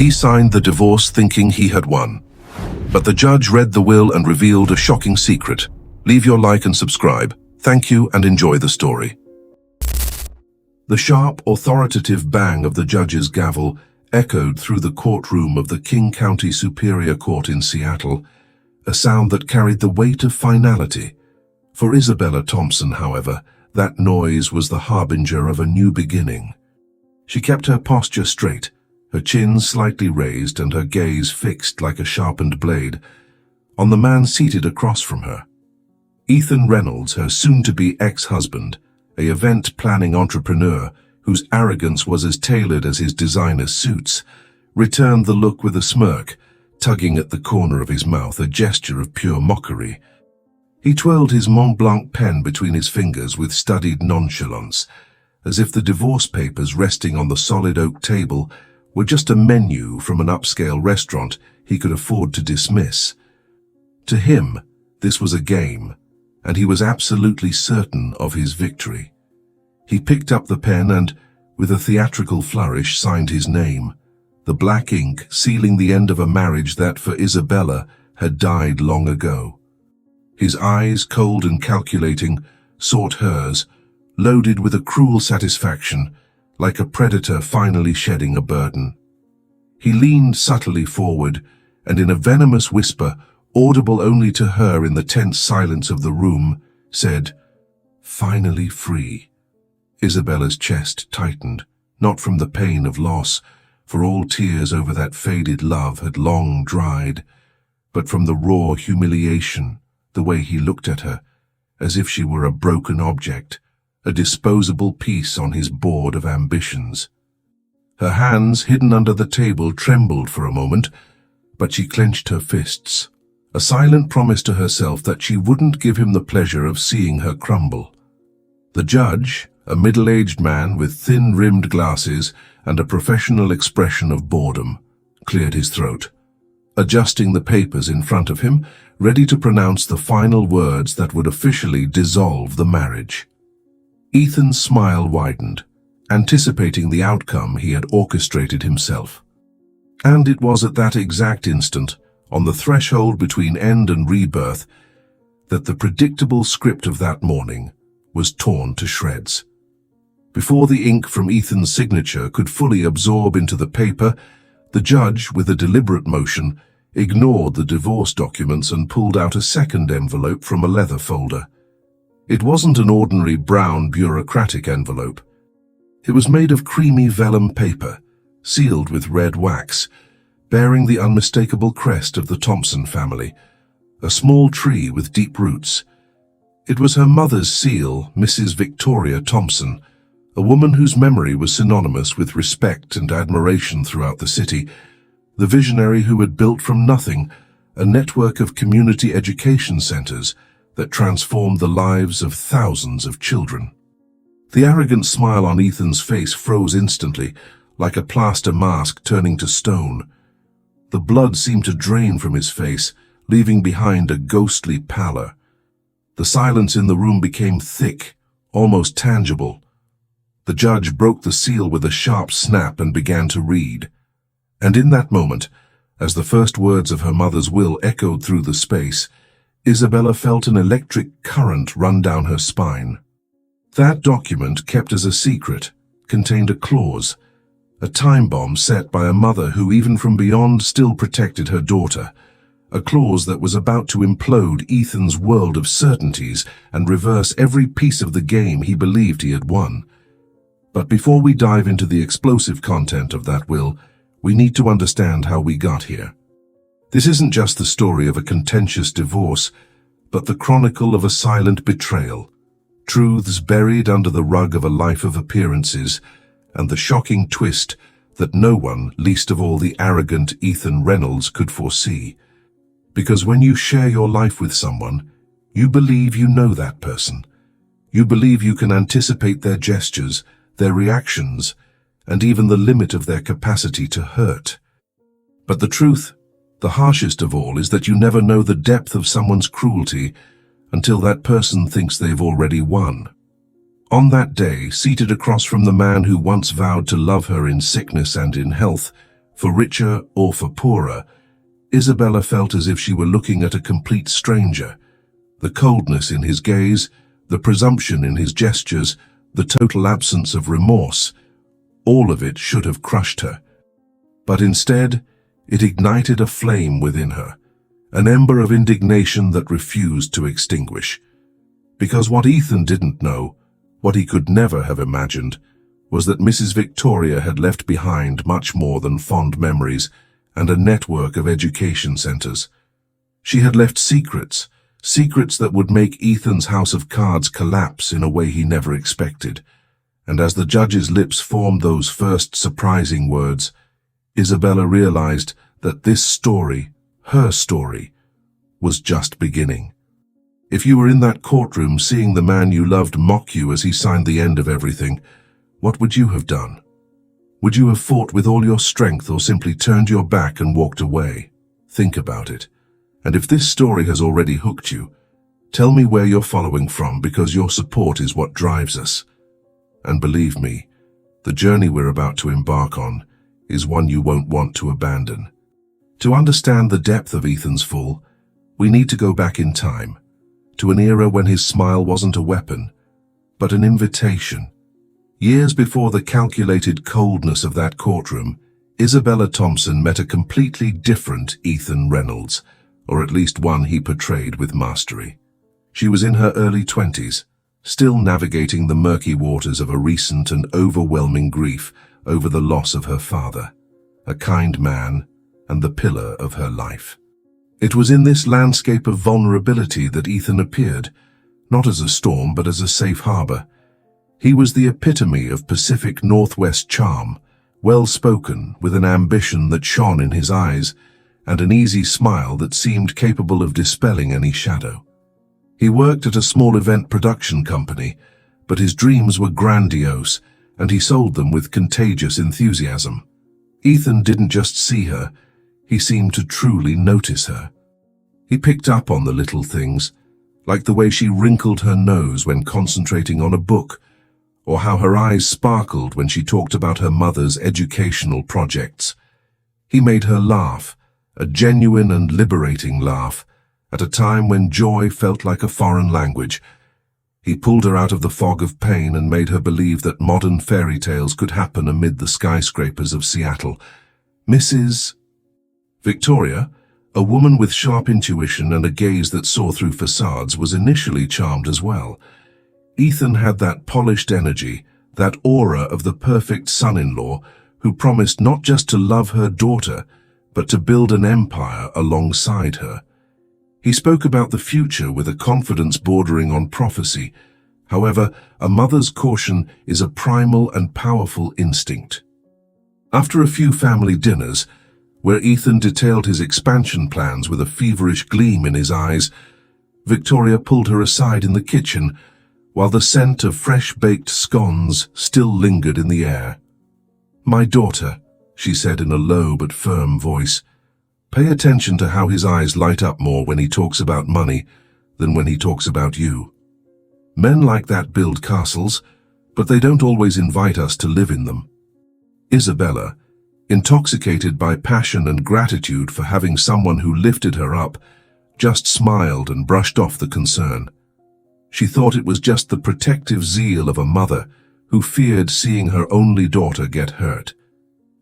He signed the divorce thinking he had won. But the judge read the will and revealed a shocking secret. Leave your like and subscribe. Thank you and enjoy the story. The sharp, authoritative bang of the judge's gavel echoed through the courtroom of the King County Superior Court in Seattle, a sound that carried the weight of finality. For Isabella Thompson, however, that noise was the harbinger of a new beginning. She kept her posture straight, her chin slightly raised and her gaze fixed like a sharpened blade, on the man seated across from her. Ethan Reynolds, her soon-to-be ex-husband, an event-planning entrepreneur whose arrogance was as tailored as his designer suits, returned the look with a smirk, tugging at the corner of his mouth, a gesture of pure mockery. He twirled his Mont Blanc pen between his fingers with studied nonchalance, as if the divorce papers resting on the solid oak table were just a menu from an upscale restaurant he could afford to dismiss. To him, this was a game, and he was absolutely certain of his victory. He picked up the pen and, with a theatrical flourish, signed his name, the black ink sealing the end of a marriage that, for Isabella, had died long ago. His eyes, cold and calculating, sought hers, loaded with a cruel satisfaction, like a predator finally shedding a burden. He leaned subtly forward, and in a venomous whisper, audible only to her in the tense silence of the room, said, "Finally free." Isabella's chest tightened, not from the pain of loss, for all tears over that faded love had long dried, but from the raw humiliation, the way he looked at her, as if she were a broken object, a disposable piece on his board of ambitions. Her hands, hidden under the table, trembled for a moment, but she clenched her fists, a silent promise to herself that she wouldn't give him the pleasure of seeing her crumble. The judge, a middle-aged man with thin-rimmed glasses and a professional expression of boredom, cleared his throat, adjusting the papers in front of him, ready to pronounce the final words that would officially dissolve the marriage. Ethan's smile widened, anticipating the outcome he had orchestrated himself. And it was at that exact instant, on the threshold between end and rebirth, that the predictable script of that morning was torn to shreds. Before the ink from Ethan's signature could fully absorb into the paper, the judge, with a deliberate motion, ignored the divorce documents and pulled out a second envelope from a leather folder. It wasn't an ordinary brown bureaucratic envelope. It was made of creamy vellum paper, sealed with red wax, bearing the unmistakable crest of the Thompson family, a small tree with deep roots. It was her mother's seal, Mrs. Victoria Thompson, a woman whose memory was synonymous with respect and admiration throughout the city, the visionary who had built from nothing a network of community education centers that transformed the lives of thousands of children. The arrogant smile on Ethan's face froze instantly, like a plaster mask turning to stone. The blood seemed to drain from his face, leaving behind a ghostly pallor. The silence in the room became thick, almost tangible. The judge broke the seal with a sharp snap and began to read. And in that moment, as the first words of her mother's will echoed through the space, Isabella felt an electric current run down her spine. That document, kept as a secret, contained a clause, a time bomb set by a mother who, even from beyond, still protected her daughter, a clause that was about to implode Ethan's world of certainties and reverse every piece of the game he believed he had won. But before we dive into the explosive content of that will, we need to understand how we got here. This isn't just the story of a contentious divorce, but the chronicle of a silent betrayal, truths buried under the rug of a life of appearances, and the shocking twist that no one, least of all the arrogant Ethan Reynolds, could foresee. Because when you share your life with someone, you believe you know that person. You believe you can anticipate their gestures, their reactions, and even the limit of their capacity to hurt. But the truth, the harshest of all, is that you never know the depth of someone's cruelty until that person thinks they've already won. On that day, seated across from the man who once vowed to love her in sickness and in health, For richer or for poorer, Isabella felt as if she were looking at a complete stranger. The coldness in his gaze, the presumption in his gestures, the total absence of remorse, all of it should have crushed her. But instead, it ignited a flame within her, an ember of indignation that refused to extinguish. Because what Ethan didn't know, what he could never have imagined, was that Mrs. Victoria had left behind much more than fond memories and a network of education centers. She had left secrets, secrets that would make Ethan's house of cards collapse in a way he never expected. And as the judge's lips formed those first surprising words, Isabella realized that this story, her story, was just beginning. If you were in that courtroom seeing the man you loved mock you as he signed the end of everything, what would you have done? Would you have fought with all your strength or simply turned your back and walked away? Think about it. And if this story has already hooked you, tell me where you're following from, because your support is what drives us. And believe me, the journey we're about to embark on is one you won't want to abandon. To understand the depth of Ethan's fall, we need to go back in time, to an era when his smile wasn't a weapon, but an invitation. Years before the calculated coldness of that courtroom, Isabella Thompson met a completely different Ethan Reynolds, or at least one he portrayed with mastery. She was in her early 20s, still navigating the murky waters of a recent and overwhelming grief over the loss of her father, a kind man and the pillar of her life. It was in this landscape of vulnerability that Ethan appeared, not as a storm but as a safe harbor. He was the epitome of Pacific Northwest charm, well-spoken, with an ambition that shone in his eyes, and an easy smile that seemed capable of dispelling any shadow. He worked at a small event production company, but his dreams were grandiose, and he sold them with contagious enthusiasm. Ethan didn't just see her, he seemed to truly notice her. He picked up on the little things, like the way she wrinkled her nose when concentrating on a book, or how her eyes sparkled when she talked about her mother's educational projects. He made her laugh, a genuine and liberating laugh, at a time when joy felt like a foreign language. He pulled her out of the fog of pain and made her believe that modern fairy tales could happen amid the skyscrapers of Seattle. Mrs. Victoria, a woman with sharp intuition and a gaze that saw through facades, was initially charmed as well. Ethan had that polished energy, that aura of the perfect son-in-law who promised not just to love her daughter, but to build an empire alongside her. He spoke about the future with a confidence bordering on prophecy. However, a mother's caution is a primal and powerful instinct. After a few family dinners, where Ethan detailed his expansion plans with a feverish gleam in his eyes, Victoria pulled her aside in the kitchen, while the scent of fresh-baked scones still lingered in the air. "My daughter," she said in a low but firm voice, "pay attention to how his eyes light up more when he talks about money than when he talks about you. Men like that build castles, but they don't always invite us to live in them." Isabella, intoxicated by passion and gratitude for having someone who lifted her up, just smiled and brushed off the concern. She thought it was just the protective zeal of a mother who feared seeing her only daughter get hurt.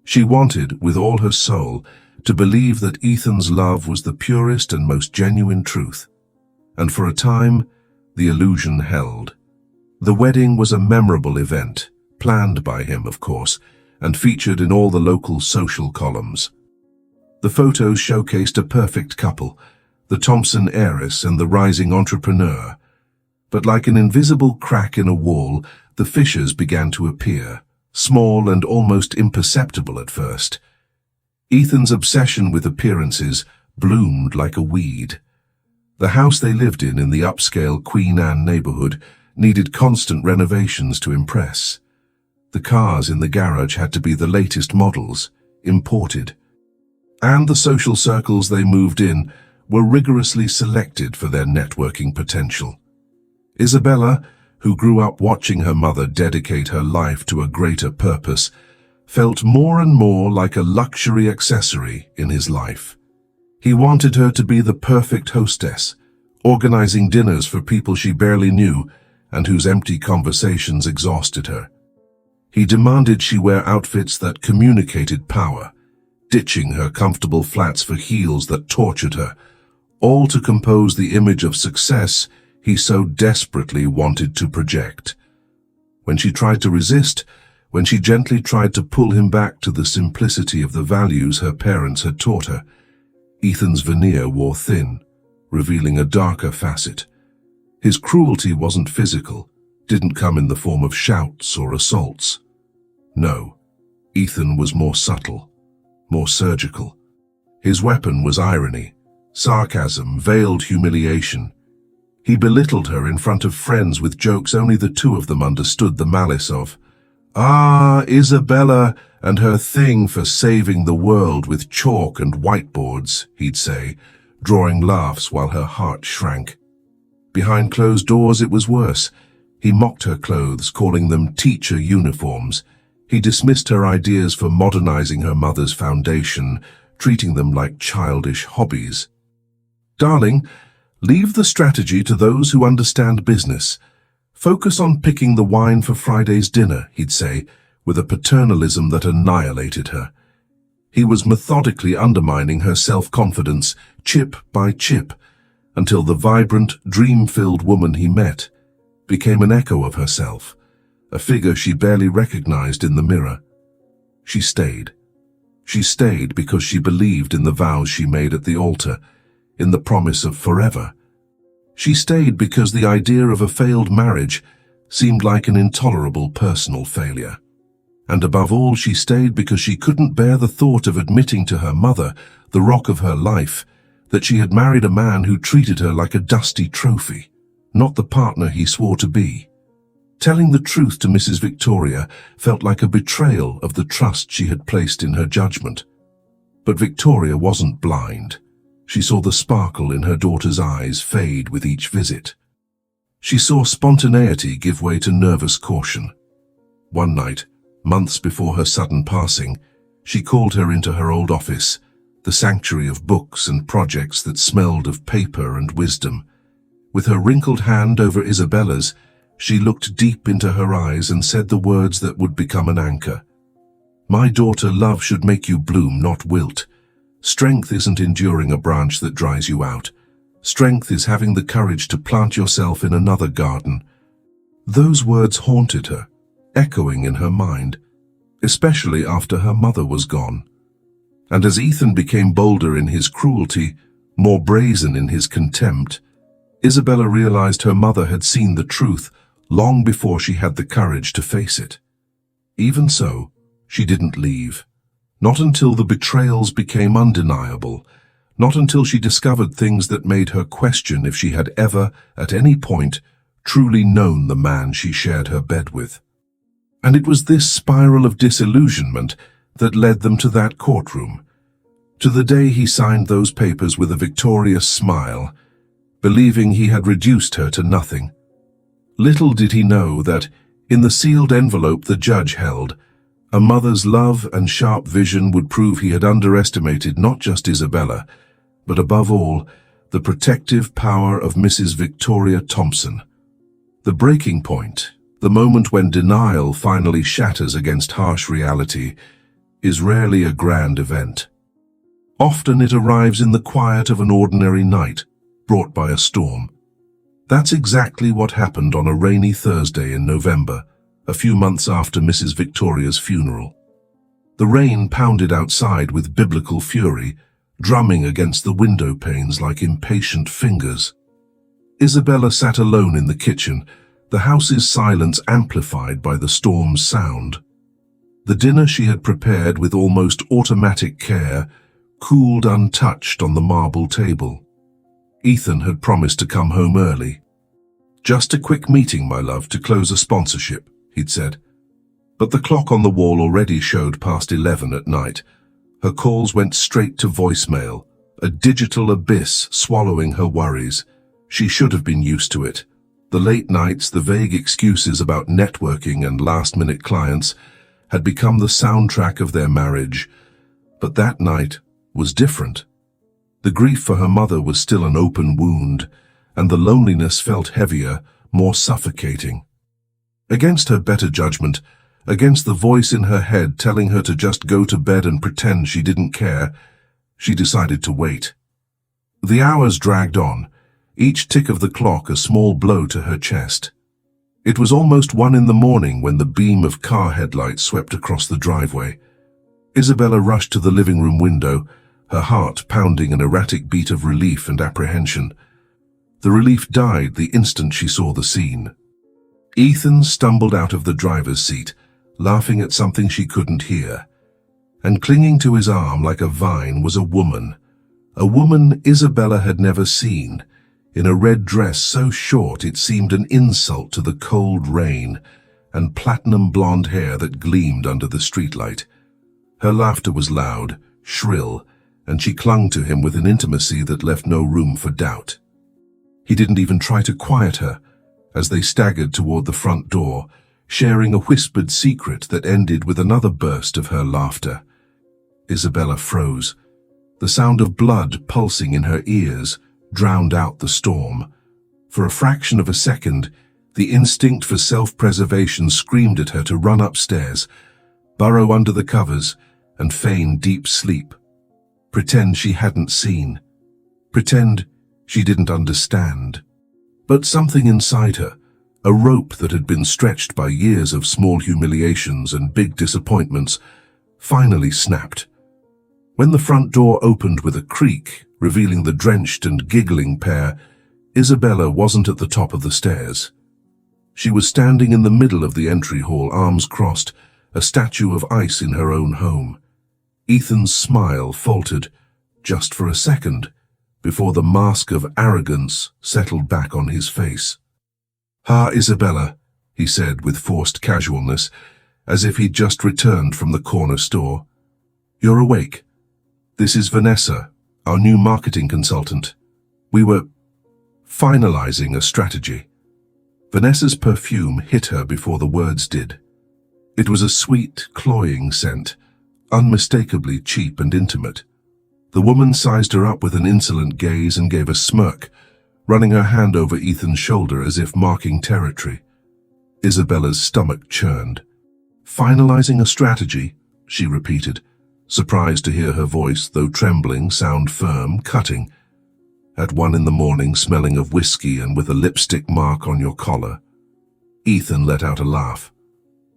She wanted, with all her soul, to believe that Ethan's love was the purest and most genuine truth. And for a time, the illusion held. The wedding was a memorable event, planned by him, of course, and featured in all the local social columns. The photos showcased a perfect couple, the Thompson heiress and the rising entrepreneur. But like an invisible crack in a wall, the fissures began to appear, small and almost imperceptible at first. Ethan's obsession with appearances bloomed like a weed. The house they lived in the upscale Queen Anne neighborhood needed constant renovations to impress. The cars in the garage had to be the latest models, imported. And the social circles they moved in were rigorously selected for their networking potential. Isabella, who grew up watching her mother dedicate her life to a greater purpose, felt more and more like a luxury accessory in his life. He wanted her to be the perfect hostess, organizing dinners for people she barely knew and whose empty conversations exhausted her. He demanded she wear outfits that communicated power, ditching her comfortable flats for heels that tortured her, all to compose the image of success he so desperately wanted to project. When she tried to resist, when she gently tried to pull him back to the simplicity of the values her parents had taught her, Ethan's veneer wore thin, revealing a darker facet. His cruelty wasn't physical, didn't come in the form of shouts or assaults. No, Ethan was more subtle, more surgical. His weapon was irony, sarcasm, veiled humiliation. He belittled her in front of friends with jokes only the two of them understood the malice of. "Ah, Isabella and her thing for saving the world with chalk and whiteboards," he'd say, drawing laughs while her heart shrank. Behind closed doors it was worse. He mocked her clothes, calling them teacher uniforms. He dismissed her ideas for modernizing her mother's foundation, treating them like childish hobbies. "Darling, leave the strategy to those who understand business. Focus on picking the wine for Friday's dinner," he'd say, with a paternalism that annihilated her. He was methodically undermining her self-confidence, chip by chip, until the vibrant, dream-filled woman he met became an echo of herself, a figure she barely recognized in the mirror. She stayed. She stayed because she believed in the vows she made at the altar, in the promise of forever. She stayed because the idea of a failed marriage seemed like an intolerable personal failure. And above all, she stayed because she couldn't bear the thought of admitting to her mother, the rock of her life, that she had married a man who treated her like a dusty trophy, not the partner he swore to be. Telling the truth to Mrs. Victoria felt like a betrayal of the trust she had placed in her judgment. But Victoria wasn't blind. She saw the sparkle in her daughter's eyes fade with each visit. She saw spontaneity give way to nervous caution. One night, months before her sudden passing, she called her into her old office, the sanctuary of books and projects that smelled of paper and wisdom. With her wrinkled hand over Isabella's, she looked deep into her eyes and said the words that would become an anchor. "My daughter, love should make you bloom, not wilt. Strength isn't enduring a branch that dries you out. Strength is having the courage to plant yourself in another garden." Those words haunted her, echoing in her mind, especially after her mother was gone. And as Ethan became bolder in his cruelty, more brazen in his contempt, Isabella realized her mother had seen the truth long before she had the courage to face it. Even so, she didn't leave. Not until the betrayals became undeniable, not until she discovered things that made her question if she had ever, at any point, truly known the man she shared her bed with. And it was this spiral of disillusionment that led them to that courtroom, to the day he signed those papers with a victorious smile, believing he had reduced her to nothing. Little did he know that, in the sealed envelope the judge held, a mother's love and sharp vision would prove he had underestimated not just Isabella, but above all, the protective power of Mrs. Victoria Thompson. The breaking point, the moment when denial finally shatters against harsh reality, is rarely a grand event. Often it arrives in the quiet of an ordinary night, brought by a storm. That's exactly what happened on a rainy Thursday in November, a few months after Mrs. Victoria's funeral. The rain pounded outside with biblical fury, drumming against the window panes like impatient fingers. Isabella sat alone in the kitchen, the house's silence amplified by the storm's sound. The dinner she had prepared with almost automatic care cooled untouched on the marble table. Ethan had promised to come home early. "Just a quick meeting, my love, to close a sponsorship," he'd said. But the clock on the wall already showed past 11 at night. Her calls went straight to voicemail, a digital abyss swallowing her worries. She should have been used to it. The late nights, the vague excuses about networking and last-minute clients, had become the soundtrack of their marriage. But that night was different. The grief for her mother was still an open wound, and the loneliness felt heavier, more suffocating. Against her better judgment, against the voice in her head telling her to just go to bed and pretend she didn't care, she decided to wait. The hours dragged on, each tick of the clock a small blow to her chest. It was almost 1 in the morning when the beam of car headlights swept across the driveway. Isabella rushed to the living room window, her heart pounding an erratic beat of relief and apprehension. The relief died the instant she saw the scene. Ethan stumbled out of the driver's seat, laughing at something she couldn't hear. And clinging to his arm like a vine was a woman Isabella had never seen, in a red dress so short it seemed an insult to the cold rain, and platinum blonde hair that gleamed under the streetlight. Her laughter was loud, shrill, and she clung to him with an intimacy that left no room for doubt. He didn't even try to quiet her, as they staggered toward the front door, sharing a whispered secret that ended with another burst of her laughter. Isabella froze. The sound of blood pulsing in her ears drowned out the storm. For a fraction of a second, the instinct for self-preservation screamed at her to run upstairs, burrow under the covers, and feign deep sleep. Pretend she hadn't seen. Pretend she didn't understand. But something inside her, a rope that had been stretched by years of small humiliations and big disappointments, finally snapped. When the front door opened with a creak, revealing the drenched and giggling pair, Isabella wasn't at the top of the stairs. She was standing in the middle of the entry hall, arms crossed, a statue of ice in her own home. Ethan's smile faltered, just for a second, before the mask of arrogance settled back on his face. "Ah, Isabella," he said with forced casualness, as if he'd just returned from the corner store. "You're awake. This is Vanessa, our new marketing consultant. We were finalizing a strategy." Vanessa's perfume hit her before the words did. It was a sweet, cloying scent, unmistakably cheap and intimate. The woman sized her up with an insolent gaze and gave a smirk, running her hand over Ethan's shoulder as if marking territory. Isabella's stomach churned. "Finalizing a strategy," she repeated, surprised to hear her voice, though trembling, sound firm, cutting. "At 1 in the morning, smelling of whiskey and with a lipstick mark on your collar." Ethan let out a laugh.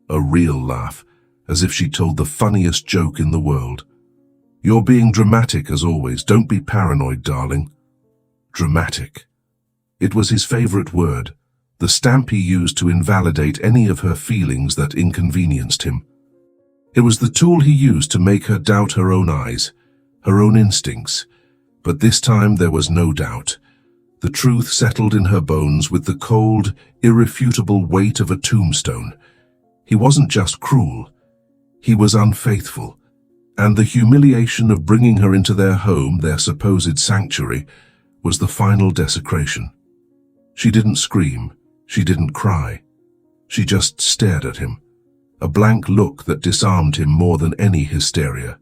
A real laugh, as if she told the funniest joke in the world. "You're being dramatic as always. Don't be paranoid, darling." Dramatic. It was his favorite word, the stamp he used to invalidate any of her feelings that inconvenienced him. It was the tool he used to make her doubt her own eyes, her own instincts. But this time there was no doubt. The truth settled in her bones with the cold, irrefutable weight of a tombstone. He wasn't just cruel. He was unfaithful. And the humiliation of bringing her into their home, their supposed sanctuary, was the final desecration. She didn't scream. She didn't cry. She just stared at him, a blank look that disarmed him more than any hysteria.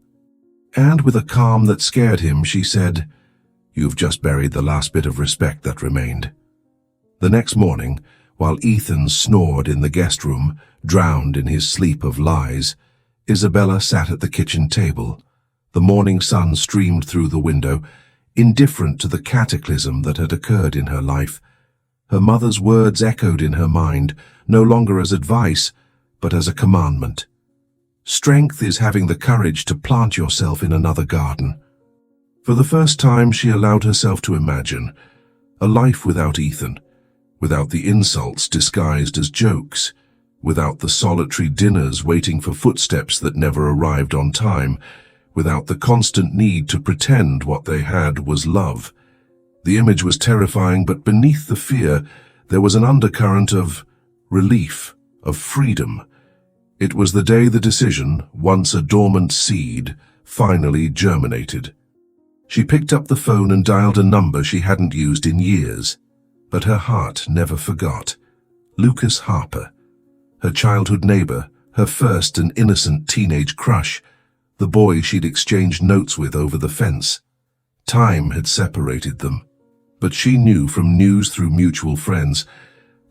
And with a calm that scared him, she said, "You've just buried the last bit of respect that remained." The next morning, while Ethan snored in the guest room, drowned in his sleep of lies, Isabella sat at the kitchen table. The morning sun streamed through the window, indifferent to the cataclysm that had occurred in her life. Her mother's words echoed in her mind, no longer as advice, but as a commandment. Strength is having the courage to plant yourself in another garden. For the first time, she allowed herself to imagine a life without Ethan, without the insults disguised as jokes, without the solitary dinners waiting for footsteps that never arrived on time, without the constant need to pretend what they had was love. The image was terrifying, but beneath the fear, there was an undercurrent of relief, of freedom. It was the day the decision, once a dormant seed, finally germinated. She picked up the phone and dialed a number she hadn't used in years, but her heart never forgot. Lucas Harper, her childhood neighbor, her first and innocent teenage crush, the boy she'd exchanged notes with over the fence. Time had separated them, but she knew from news through mutual friends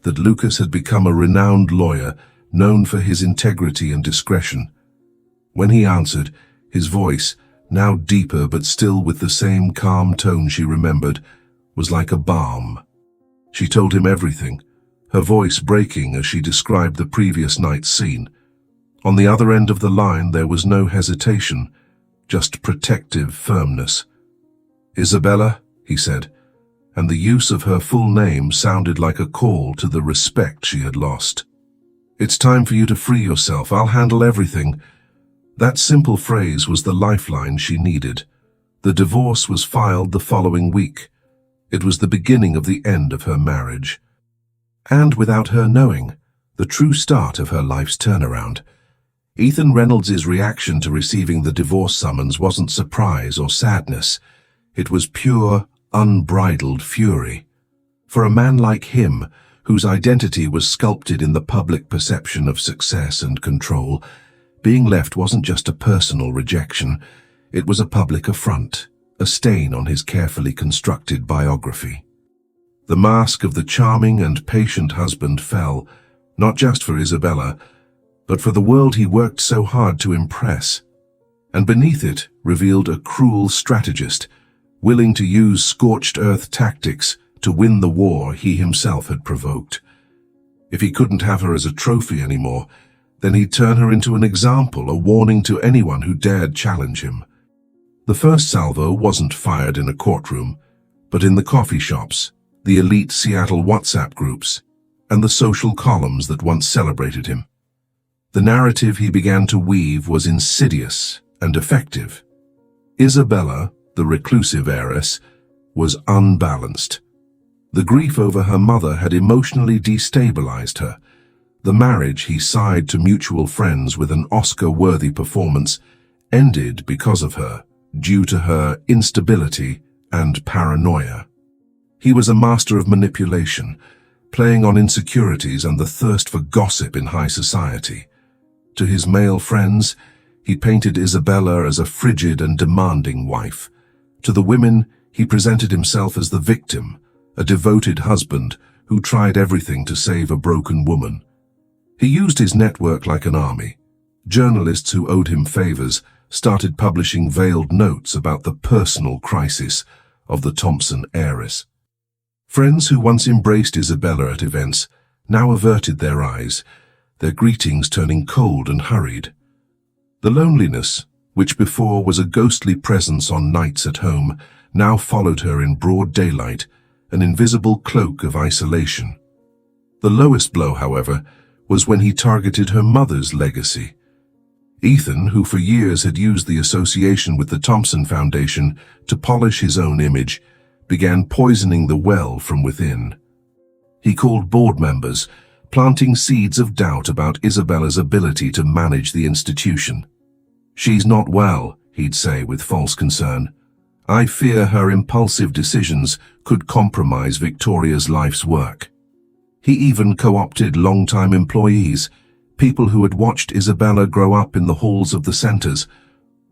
that Lucas had become a renowned lawyer known for his integrity and discretion. When he answered, his voice, now deeper but still with the same calm tone she remembered, was like a balm. She told him everything, her voice breaking as she described the previous night's scene. On the other end of the line there was no hesitation, just protective firmness. "Isabella," he said, and the use of her full name sounded like a call to the respect she had lost. "It's time for you to free yourself. I'll handle everything." That simple phrase was the lifeline she needed. The divorce was filed the following week. It was the beginning of the end of her marriage. And without her knowing, the true start of her life's turnaround. Ethan Reynolds' reaction to receiving the divorce summons wasn't surprise or sadness. It was pure, unbridled fury. For a man like him, whose identity was sculpted in the public perception of success and control, being left wasn't just a personal rejection, it was a public affront, a stain on his carefully constructed biography. The mask of the charming and patient husband fell, not just for Isabella, but for the world he worked so hard to impress. And beneath it revealed a cruel strategist, willing to use scorched earth tactics to win the war he himself had provoked. If he couldn't have her as a trophy anymore, then he'd turn her into an example, a warning to anyone who dared challenge him. The first salvo wasn't fired in a courtroom, but in the coffee shops, the elite Seattle WhatsApp groups, and the social columns that once celebrated him. The narrative he began to weave was insidious and effective. Isabella, the reclusive heiress, was unbalanced. The grief over her mother had emotionally destabilized her. The marriage he sighed to mutual friends with an Oscar-worthy performance ended because of her, due to her instability and paranoia. He was a master of manipulation, playing on insecurities and the thirst for gossip in high society. To his male friends, he painted Isabella as a frigid and demanding wife. To the women, he presented himself as the victim, a devoted husband who tried everything to save a broken woman. He used his network like an army. Journalists who owed him favors started publishing veiled notes about the personal crisis of the Thompson heiress. Friends who once embraced Isabella at events now averted their eyes, their greetings turning cold and hurried. The loneliness, which before was a ghostly presence on nights at home, now followed her in broad daylight, an invisible cloak of isolation. The lowest blow, however, was when he targeted her mother's legacy. Ethan, who for years had used the association with the Thompson Foundation to polish his own image, began poisoning the well from within. He called board members, planting seeds of doubt about Isabella's ability to manage the institution. "She's not well," he'd say with false concern. "I fear her impulsive decisions could compromise Victoria's life's work." He even co-opted long-time employees, people who had watched Isabella grow up in the halls of the centers,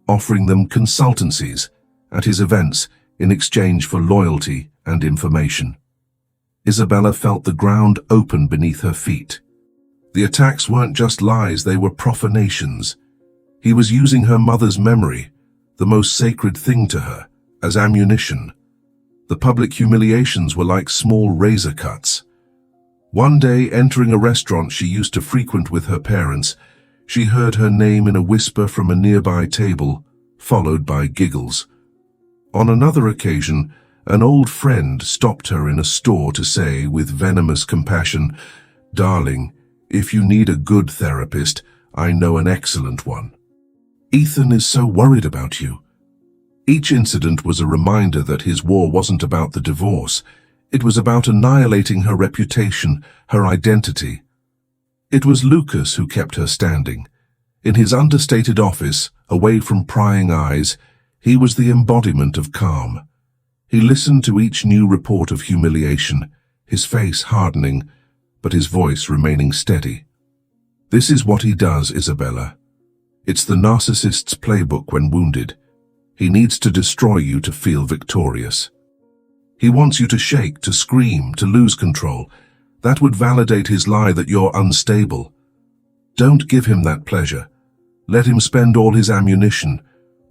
offering them consultancies at his events in exchange for loyalty and information. Isabella felt the ground open beneath her feet. The attacks weren't just lies, they were profanations. He was using her mother's memory, the most sacred thing to her, as ammunition. The public humiliations were like small razor cuts. One day, entering a restaurant she used to frequent with her parents, she heard her name in a whisper from a nearby table, followed by giggles. On another occasion, an old friend stopped her in a store to say, with venomous compassion, "Darling, if you need a good therapist, I know an excellent one. Ethan is so worried about you." Each incident was a reminder that his war wasn't about the divorce. It was about annihilating her reputation, her identity. It was Lucas who kept her standing. In his understated office, away from prying eyes, he was the embodiment of calm. He listened to each new report of humiliation, his face hardening, but his voice remaining steady. This is what he does, Isabella. It's the narcissist's playbook when wounded. He needs to destroy you to feel victorious. He wants you to shake, to scream, to lose control. That would validate his lie that you're unstable. Don't give him that pleasure. Let him spend all his ammunition.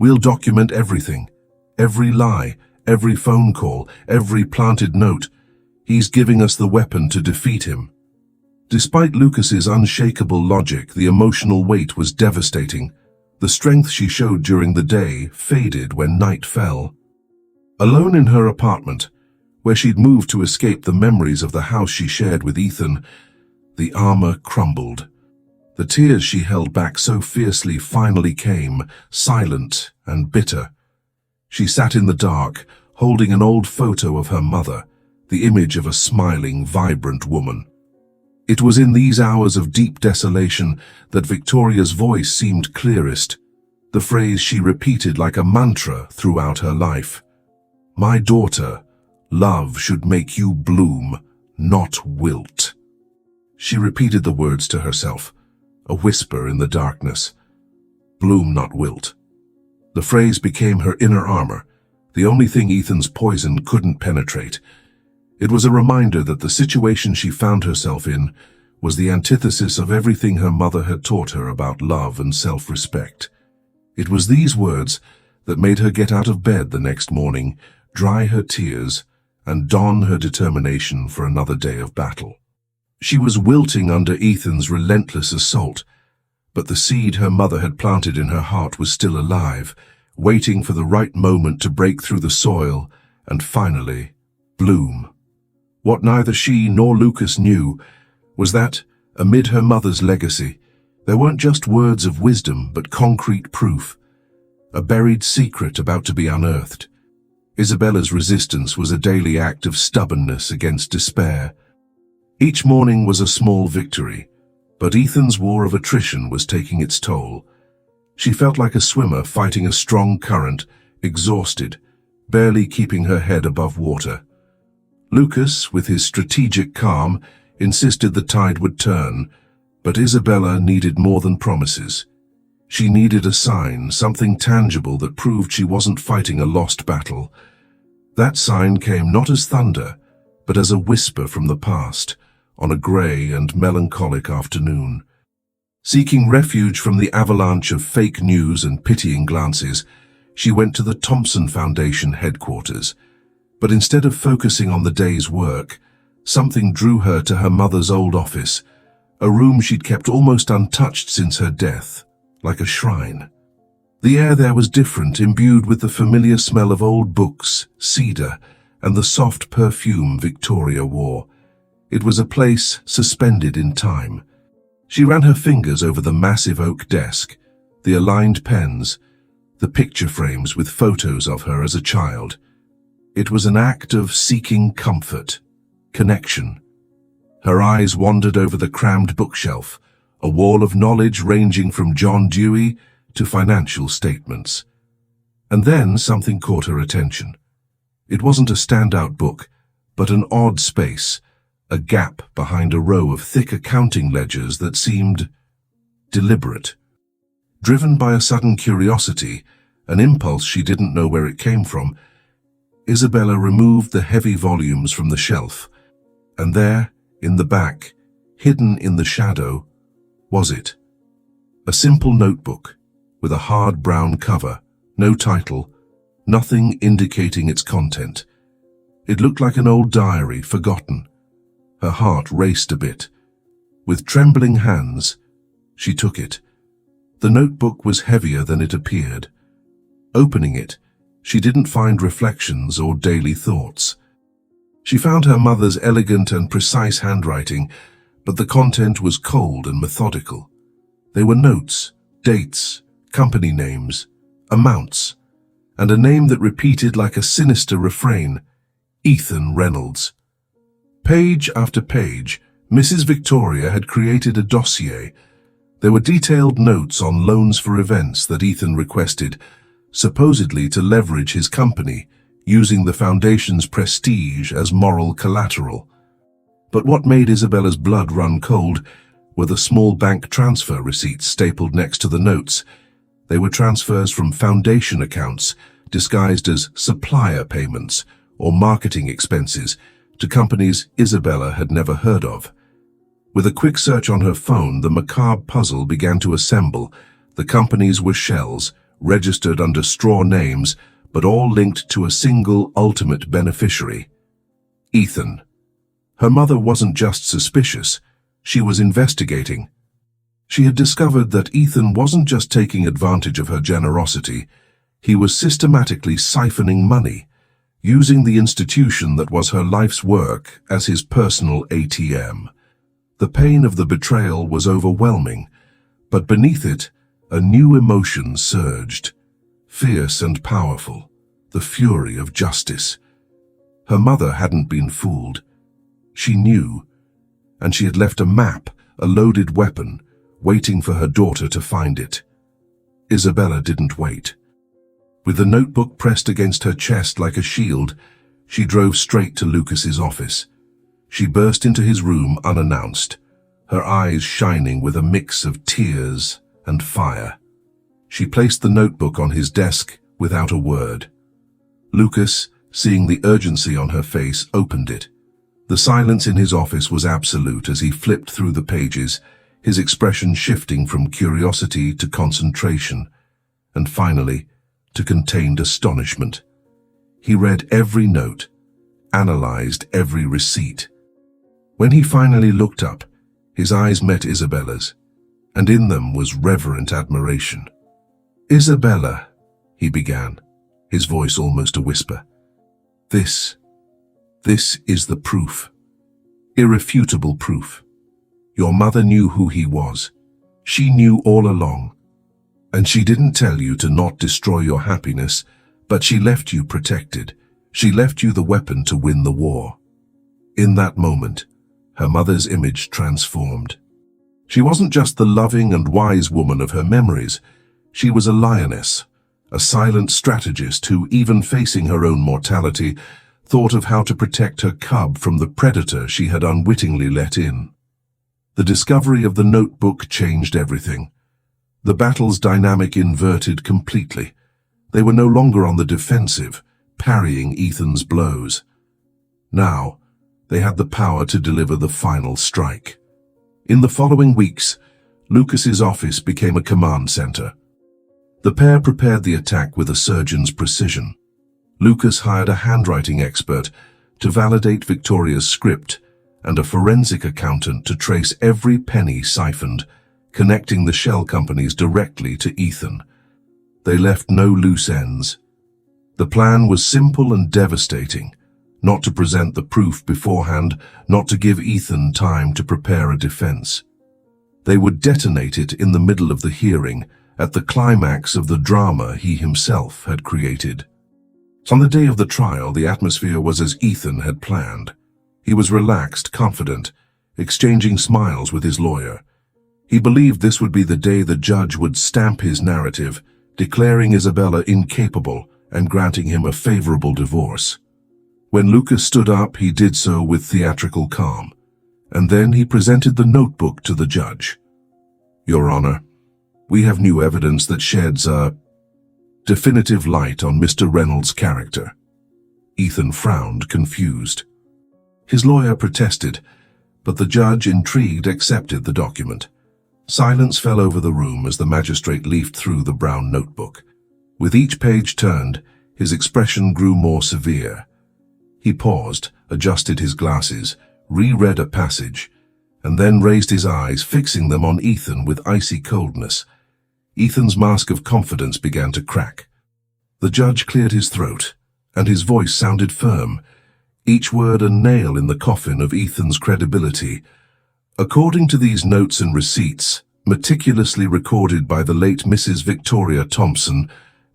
We'll document everything. Every lie, every phone call, every planted note. He's giving us the weapon to defeat him. Despite Lucas's unshakable logic, the emotional weight was devastating. The strength she showed during the day faded when night fell. Alone in her apartment, where she'd moved to escape the memories of the house she shared with Ethan, the armor crumbled. The tears she held back so fiercely finally came, silent and bitter. She sat in the dark, holding an old photo of her mother, the image of a smiling, vibrant woman. It was in these hours of deep desolation that Victoria's voice seemed clearest, the phrase she repeated like a mantra throughout her life. "My daughter, love should make you bloom, not wilt." She repeated the words to herself, a whisper in the darkness. Bloom, not wilt. The phrase became her inner armor, the only thing Ethan's poison couldn't penetrate. It was a reminder that the situation she found herself in was the antithesis of everything her mother had taught her about love and self-respect. It was these words that made her get out of bed the next morning, dry her tears, and don her determination for another day of battle. She was wilting under Ethan's relentless assault, but the seed her mother had planted in her heart was still alive, waiting for the right moment to break through the soil and finally bloom. What neither she nor Lucas knew was that, amid her mother's legacy, there weren't just words of wisdom but concrete proof, a buried secret about to be unearthed. Isabella's resistance was a daily act of stubbornness against despair. Each morning was a small victory, but Ethan's war of attrition was taking its toll. She felt like a swimmer fighting a strong current, exhausted, barely keeping her head above water. Lucas, with his strategic calm, insisted the tide would turn, but Isabella needed more than promises. She needed a sign, something tangible that proved she wasn't fighting a lost battle. That sign came not as thunder, but as a whisper from the past, on a grey and melancholic afternoon. Seeking refuge from the avalanche of fake news and pitying glances, she went to the Thompson Foundation headquarters. But instead of focusing on the day's work, something drew her to her mother's old office, a room she'd kept almost untouched since her death, like a shrine. The air there was different, imbued with the familiar smell of old books, cedar, and the soft perfume Victoria wore. It was a place suspended in time. She ran her fingers over the massive oak desk, the aligned pens, the picture frames with photos of her as a child. It was an act of seeking comfort, connection. Her eyes wandered over the crammed bookshelf, a wall of knowledge ranging from John Dewey to financial statements. And then something caught her attention. It wasn't a standout book, but an odd space, a gap behind a row of thick accounting ledgers that seemed deliberate. Driven by a sudden curiosity, an impulse she didn't know where it came from, Isabella removed the heavy volumes from the shelf, and there, in the back, hidden in the shadow, was it. A simple notebook, with a hard brown cover, no title, nothing indicating its content. It looked like an old diary, forgotten. Her heart raced a bit. With trembling hands, she took it. The notebook was heavier than it appeared. Opening it, she didn't find reflections or daily thoughts. She found her mother's elegant and precise handwriting, but the content was cold and methodical. They were notes, dates, company names, amounts, and a name that repeated like a sinister refrain: Ethan Reynolds. Page after page, Mrs. Victoria had created a dossier. There were detailed notes on loans for events that Ethan requested, supposedly to leverage his company, using the foundation's prestige as moral collateral. But what made Isabella's blood run cold were the small bank transfer receipts stapled next to the notes. They were transfers from foundation accounts disguised as supplier payments or marketing expenses to companies Isabella had never heard of. With a quick search on her phone, the macabre puzzle began to assemble. The companies were shells, registered under straw names, but all linked to a single ultimate beneficiary: Ethan. Her mother wasn't just suspicious, she was investigating. She had discovered that Ethan wasn't just taking advantage of her generosity, he was systematically siphoning money, using the institution that was her life's work as his personal ATM. The pain of the betrayal was overwhelming, but beneath it, a new emotion surged, fierce and powerful, the fury of justice. Her mother hadn't been fooled. She knew, and she had left a map, a loaded weapon, waiting for her daughter to find it. Isabella didn't wait. With the notebook pressed against her chest like a shield, she drove straight to Lucas's office. She burst into his room unannounced, her eyes shining with a mix of tears and fire. She placed the notebook on his desk without a word. Lucas, seeing the urgency on her face, opened it. The silence in his office was absolute as he flipped through the pages, his expression shifting from curiosity to concentration, and finally, to contained astonishment. He read every note, analyzed every receipt. When he finally looked up, his eyes met Isabella's, and in them was reverent admiration. "Isabella," he began, his voice almost a whisper. This is the proof. Irrefutable proof. Your mother knew who he was. She knew all along. And she didn't tell you to not destroy your happiness, but she left you protected. She left you the weapon to win the war." In that moment, her mother's image transformed. She wasn't just the loving and wise woman of her memories. She was a lioness, a silent strategist who, even facing her own mortality, thought of how to protect her cub from the predator she had unwittingly let in. The discovery of the notebook changed everything. The battle's dynamic inverted completely. They were no longer on the defensive, parrying Ethan's blows. Now, they had the power to deliver the final strike. In the following weeks, Lucas's office became a command center. The pair prepared the attack with a surgeon's precision. Lucas hired a handwriting expert to validate Victoria's script and a forensic accountant to trace every penny siphoned, connecting the shell companies directly to Ethan. They left no loose ends. The plan was simple and devastating: not to present the proof beforehand, not to give Ethan time to prepare a defense. They would detonate it in the middle of the hearing, at the climax of the drama he himself had created. On the day of the trial, the atmosphere was as Ethan had planned. He was relaxed, confident, exchanging smiles with his lawyer. He believed this would be the day the judge would stamp his narrative, declaring Isabella incapable and granting him a favorable divorce. When Lucas stood up, he did so with theatrical calm, and then he presented the notebook to the judge. "Your Honor, we have new evidence that sheds a definitive light on Mr. Reynolds' character." Ethan frowned, confused. His lawyer protested, but the judge, intrigued, accepted the document. Silence fell over the room as the magistrate leafed through the brown notebook. With each page turned, his expression grew more severe. He paused, adjusted his glasses, reread a passage, and then raised his eyes, fixing them on Ethan with icy coldness. Ethan's mask of confidence began to crack. The judge cleared his throat, and his voice sounded firm, each word a nail in the coffin of Ethan's credibility. "According to these notes and receipts, meticulously recorded by the late Mrs. Victoria Thompson,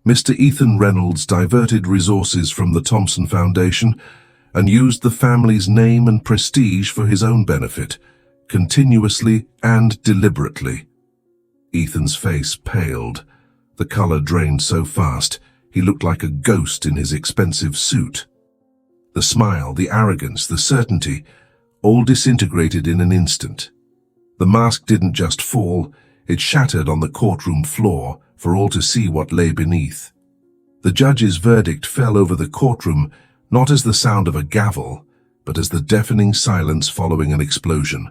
Mr. Ethan Reynolds diverted resources from the Thompson Foundation and used the family's name and prestige for his own benefit, continuously and deliberately." Ethan's face paled. The color drained so fast, he looked like a ghost in his expensive suit. The smile, the arrogance, the certainty, all disintegrated in an instant. The mask didn't just fall, it shattered on the courtroom floor for all to see what lay beneath. The judge's verdict fell over the courtroom not as the sound of a gavel, but as the deafening silence following an explosion.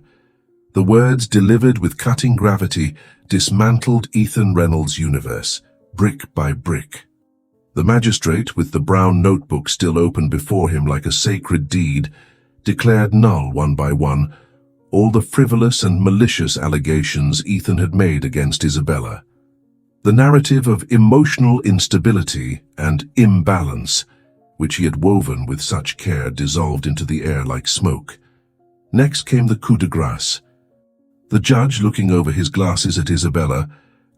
The words, delivered with cutting gravity, dismantled Ethan Reynolds' universe, brick by brick. The magistrate, with the brown notebook still open before him like a sacred deed, declared null one by one all the frivolous and malicious allegations Ethan had made against Isabella. The narrative of emotional instability and imbalance, which he had woven with such care, dissolved into the air like smoke. Next came the coup de grace. The judge, looking over his glasses at Isabella,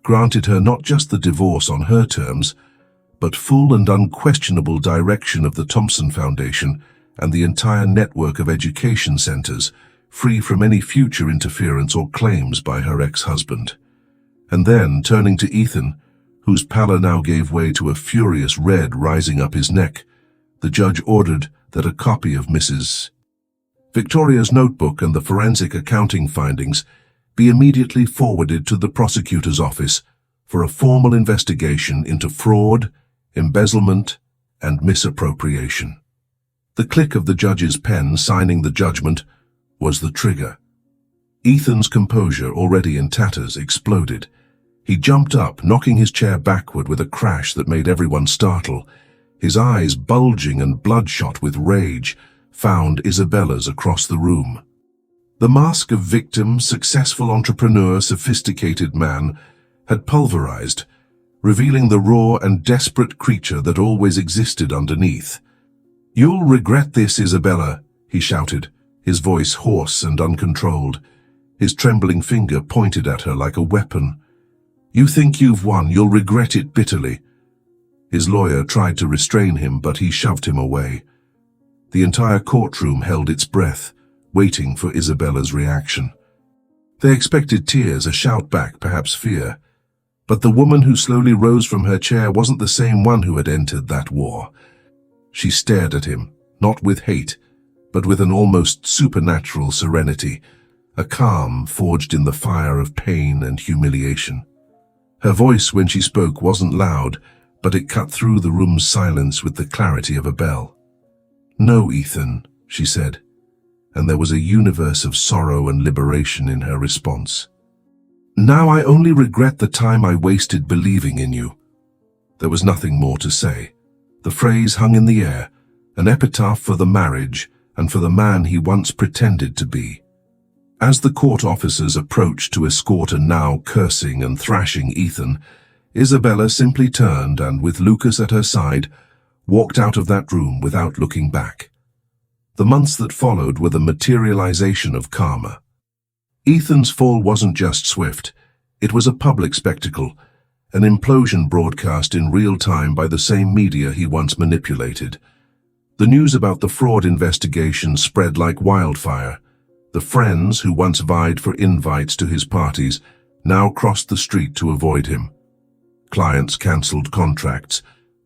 granted her not just the divorce on her terms, but full and unquestionable direction of the Thompson Foundation and the entire network of education centers, free from any future interference or claims by her ex-husband. And then, turning to Ethan, whose pallor now gave way to a furious red rising up his neck, the judge ordered that a copy of Mrs. Victoria's notebook and the forensic accounting findings be immediately forwarded to the prosecutor's office for a formal investigation into fraud, embezzlement, and misappropriation. The click of the judge's pen signing the judgment was the trigger. Ethan's composure, already in tatters, exploded. He jumped up, knocking his chair backward with a crash that made everyone startle. His eyes, bulging and bloodshot with rage, found Isabella's across the room. The mask of victim, successful entrepreneur, sophisticated man had pulverized, revealing the raw and desperate creature that always existed underneath. "You'll regret this, Isabella," he shouted, his voice hoarse and uncontrolled. His trembling finger pointed at her like a weapon. "You think you've won, you'll regret it bitterly." His lawyer tried to restrain him, but he shoved him away. The entire courtroom held its breath, waiting for Isabella's reaction. They expected tears, a shout back, perhaps fear. But the woman who slowly rose from her chair wasn't the same one who had entered that war. She stared at him, not with hate, but with an almost supernatural serenity, a calm forged in the fire of pain and humiliation. Her voice, when she spoke, wasn't loud, but it cut through the room's silence with the clarity of a bell. "No, Ethan," she said, and there was a universe of sorrow and liberation in her response. "Now I only regret the time I wasted believing in you." There was nothing more to say. The phrase hung in the air, an epitaph for the marriage and for the man he once pretended to be. As the court officers approached to escort a now cursing and thrashing Ethan, Isabella simply turned and, with Lucas at her side, walked out of that room without looking back. The months that followed were the materialization of karma. Ethan's fall wasn't just swift, it was a public spectacle, an implosion broadcast in real time by the same media he once manipulated. The news about the fraud investigation spread like wildfire. The friends who once vied for invites to his parties now crossed the street to avoid him. Clients cancelled contracts,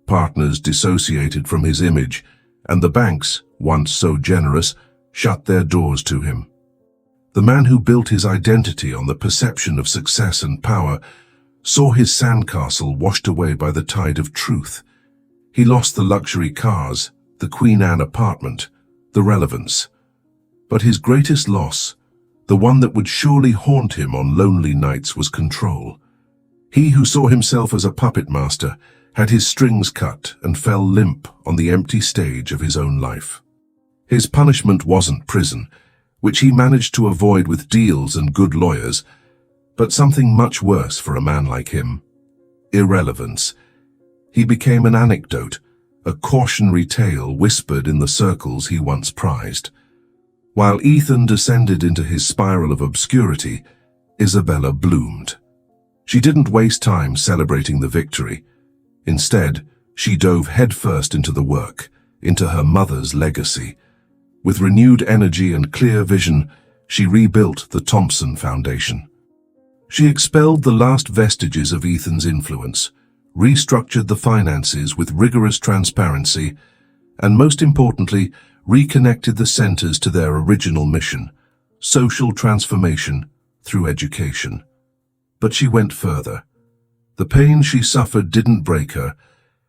partners dissociated from his image, and the banks, once so generous, shut their doors to him. The man who built his identity on the perception of success and power saw his sandcastle washed away by the tide of truth. He lost the luxury cars, the Queen Anne apartment, the relevance. But his greatest loss, the one that would surely haunt him on lonely nights, was control. He who saw himself as a puppet master had his strings cut and fell limp on the empty stage of his own life. His punishment wasn't prison, which he managed to avoid with deals and good lawyers, but something much worse for a man like him: irrelevance. He became an anecdote, a cautionary tale whispered in the circles he once prized. While Ethan descended into his spiral of obscurity, Isabella bloomed. She didn't waste time celebrating the victory. Instead, she dove headfirst into the work, into her mother's legacy. With renewed energy and clear vision, she rebuilt the Thompson Foundation. She expelled the last vestiges of Ethan's influence, restructured the finances with rigorous transparency, and most importantly, reconnected the centers to their original mission: social transformation, through education. But she went further. The pain she suffered didn't break her,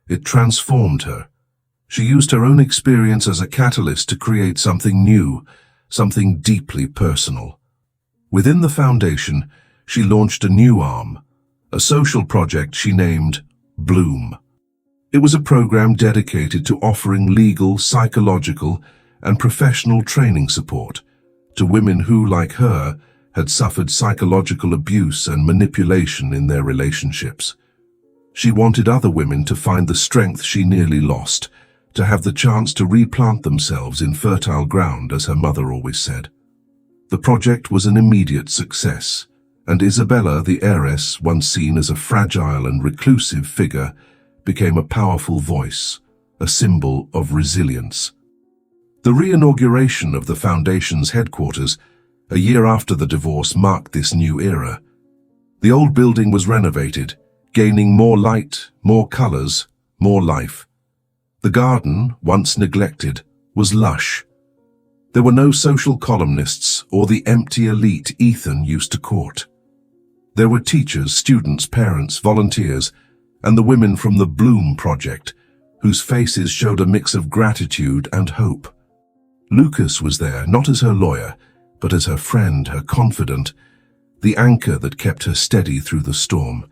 it transformed her. She used her own experience as a catalyst to create something new, something deeply personal. Within the foundation, she launched a new arm, a social project she named Bloom. It was a program dedicated to offering legal, psychological, and professional training support to women who, like her, had suffered psychological abuse and manipulation in their relationships. She wanted other women to find the strength she nearly lost, to have the chance to replant themselves in fertile ground, as her mother always said. The project was an immediate success, and Isabella, the heiress, once seen as a fragile and reclusive figure, became a powerful voice, a symbol of resilience. The re-inauguration of the Foundation's headquarters, a year after the divorce, marked this new era. The old building was renovated, gaining more light, more colors, more life. The garden, once neglected, was lush. There were no social columnists or the empty elite Ethan used to court. There were teachers, students, parents, volunteers, and the women from the Bloom Project, whose faces showed a mix of gratitude and hope. Lucas was there, not as her lawyer, but as her friend, her confidant, the anchor that kept her steady through the storm.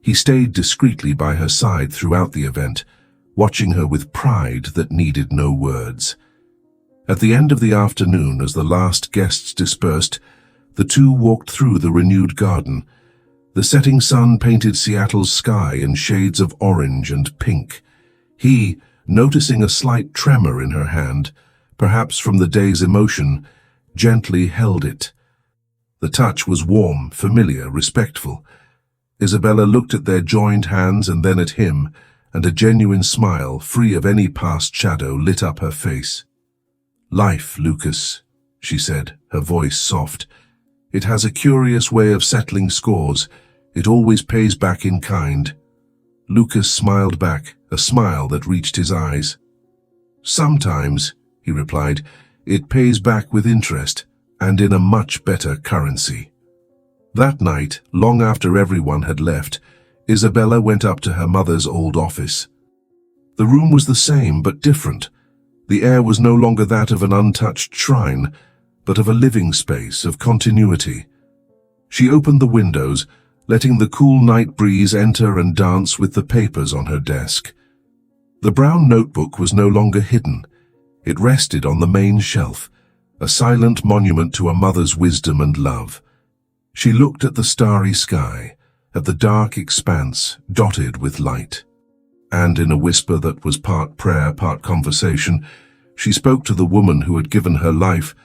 He stayed discreetly by her side throughout the event, watching her with pride that needed no words. At the end of the afternoon, as the last guests dispersed, the two walked through the renewed garden. The setting sun painted Seattle's sky in shades of orange and pink. He, noticing a slight tremor in her hand, perhaps from the day's emotion, gently held it. The touch was warm, familiar, respectful. Isabella looked at their joined hands and then at him, and a genuine smile, free of any past shadow, lit up her face. "Life, Lucas," she said, her voice soft. "It has a curious way of settling scores. It always pays back in kind." Lucas smiled back, a smile that reached his eyes. "Sometimes," he replied, "it pays back with interest, and in a much better currency." That night, long after everyone had left, Isabella went up to her mother's old office. The room was the same, but different. The air was no longer that of an untouched shrine, but of a living space, of continuity. She opened the windows, letting the cool night breeze enter and dance with the papers on her desk. The brown notebook was no longer hidden. It rested on the main shelf, a silent monument to a mother's wisdom and love. She looked at the starry sky, at the dark expanse dotted with light. And in a whisper that was part prayer, part conversation, she spoke to the woman who had given her life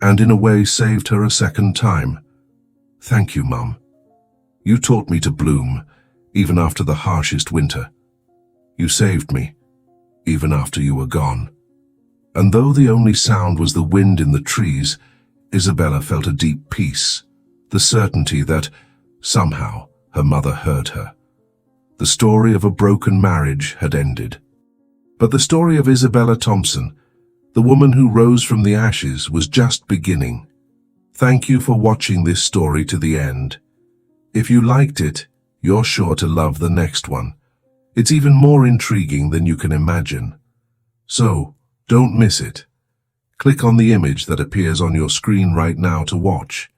and in a way saved her a second time. "Thank you, Mum. You taught me to bloom, even after the harshest winter. You saved me, even after you were gone." And though the only sound was the wind in the trees, Isabella felt a deep peace, the certainty that, somehow, her mother heard her. The story of a broken marriage had ended. But the story of Isabella Thompson, the woman who rose from the ashes, was just beginning. Thank you for watching this story to the end. If you liked it, you're sure to love the next one. It's even more intriguing than you can imagine. So, don't miss it. Click on the image that appears on your screen right now to watch.